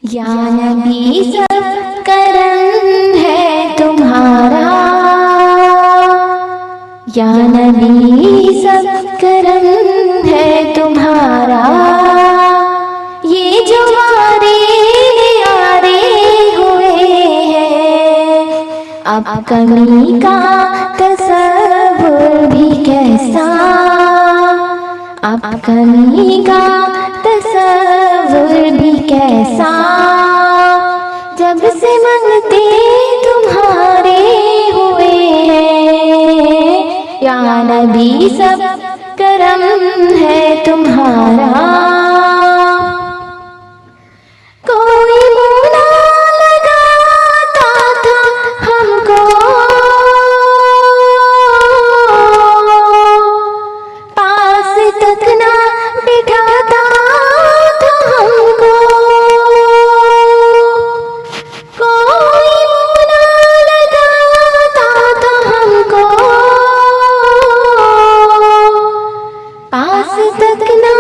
या नबी सब करम है तुम्हारा, या नबी सब करम है तुम्हारा। ये जो वारे यारे हुए हैं, अब कमी का तसव्वुर भी कैसा, अब कमी का तसव्वुर भी कैसा। जब से मंगते तुम्हारे हुए हैं, या नबी सब करम है तुम्हारा। कोई मुना लगाता था हमको, पास तक ना बिठाता था हमको। कोई मुना लगाता था हमको, पास तक ना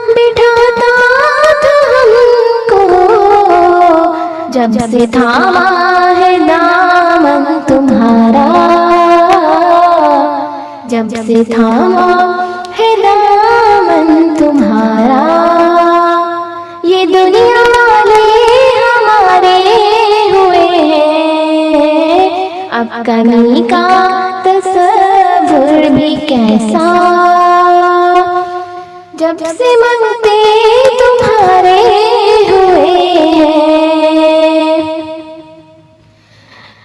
बिठाता था हमको। जब से थामा है दामन तुम्हारा, जब से थामा है दामन तुम्हारा। ये दुनिया वाले हमारे हुए हैं, अब कमी का तसव्वुर भी कैसा। जब से मंगते तुम्हारे हुए हैं,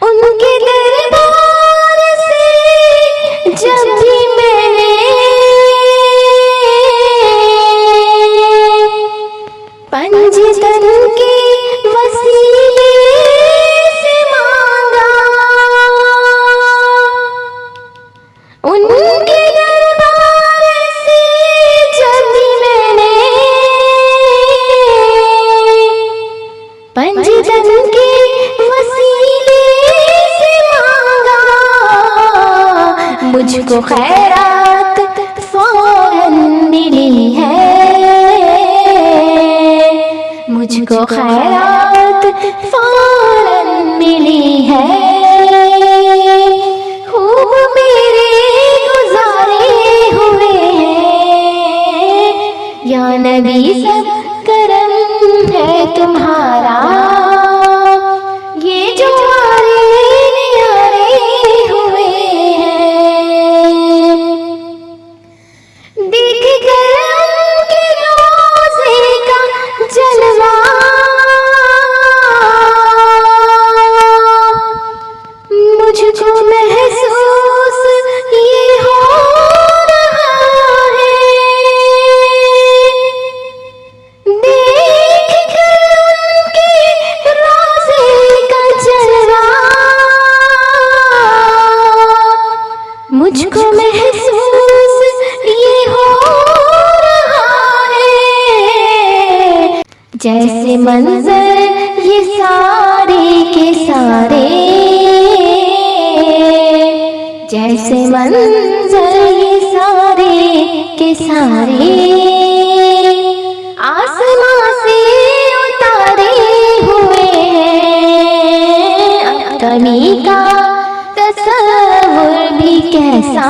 उनके दरबार से जब भी मैंने पंजतन के वसीले से मांगा, उनके दरबार से जब भी मैंने पंजतन के वसीले से मांगा, मुझको खैरात फौरन मिली है, मुझको खैरात फौरन मिली है। खूब मेरे गुजारे हुए हैं, या नबी सब करम है तुम्हारा। ये जो वारे यारे हुए हैं, देख कर उनके रोज़े का जलवा, मुझको महसूस ये हो रहा है। देख कर उनके रोज़े का जलवा, मुझको महसूस ये हो रहा है। जैसे मंजर ये सारे के सारे, जैसे मंजर ये सारे के सारे, आसमां से उतारे हुए हैं, अब कमी का तसव्वुर भी कैसा।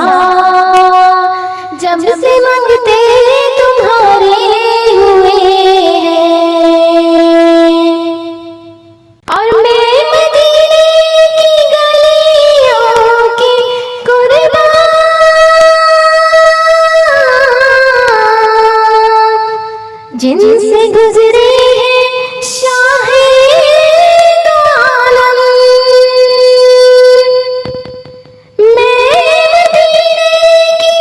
जब से मंगते तुम्हारे हुए हैं, और मैं मदीने की गलियों की कुर्बान, जिनसे गुजरे हैं शाहे दो आलम। मैं मदीने की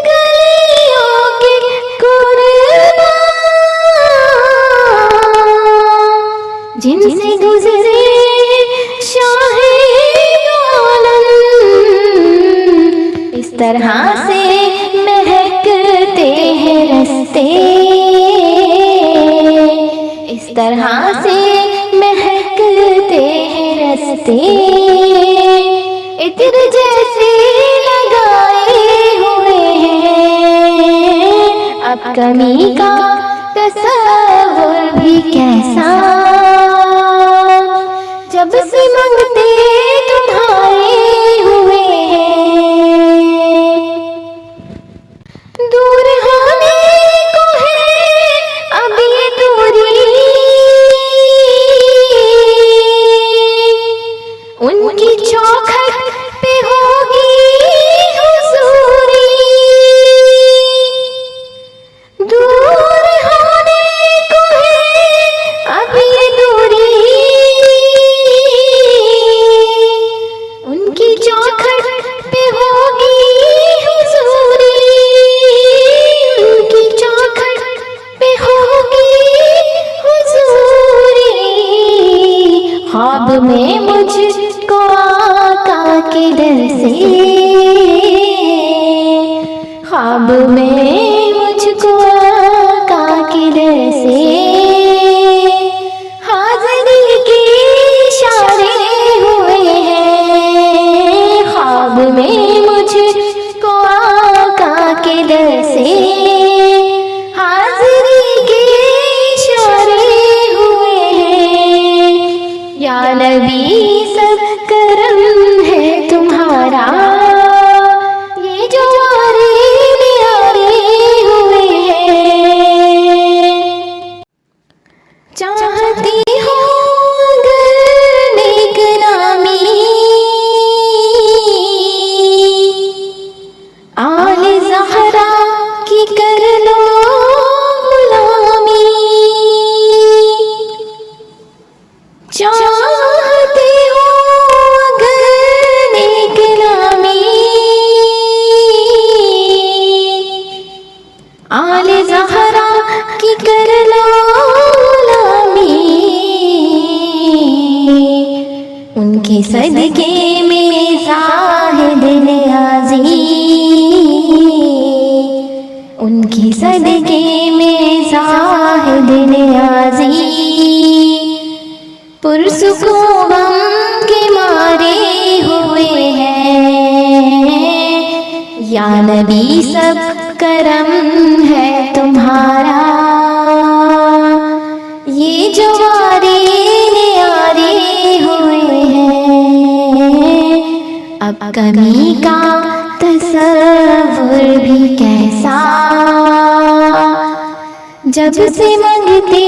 गलियों की कुर्बान, जिनसे गुजरे शाहे दो आलम। इस तरह से महकते हैं रस्ते, इस तरह से महकते हैं रस्ते। इत्र जैसे लगाए हुए हैं, अब कमी का तसव्वुर भी कैसा। सबसे मांगते तुम्हारे हुए हैं। दूर होने को है अब ये दूरी, उनकी चौखट पे होगी हुजूरी। दूर होने को है अब ये दूरी, उनकी चौखट पे होगी हुजूरी, उनकी चौखट पे होगी हुजूरी। ख्वाब में मुझको आका के दर से, ख्वाब में मुझको आका के दर से हाज़िरी के इशारे हुए हैं। ख्वाब में मुझको आका के दर से हाज़िरी के इशारे हुए हैं। या नबी सब करम है तुम्हारा, ये जो आरे में आरे हुए हैं। चाहती हो अगर नेक नामी, आले ज़हरा की कर लो गुलामी। चाहते हो अगर नेक नामी, आले ज़हरा की कर लो गुलामी। उनके सदके में ज़ाहिद नियाज़ी, उनके सदके में ज़ाहिद नियाज़ी पुरसुकून गम के मारे हुए हैं। या नबी सब करम है तुम्हारा, ये जो आरे न्यारे हुए हैं। अब कमी का तसव्वुर भी कैसा, जब से मांगते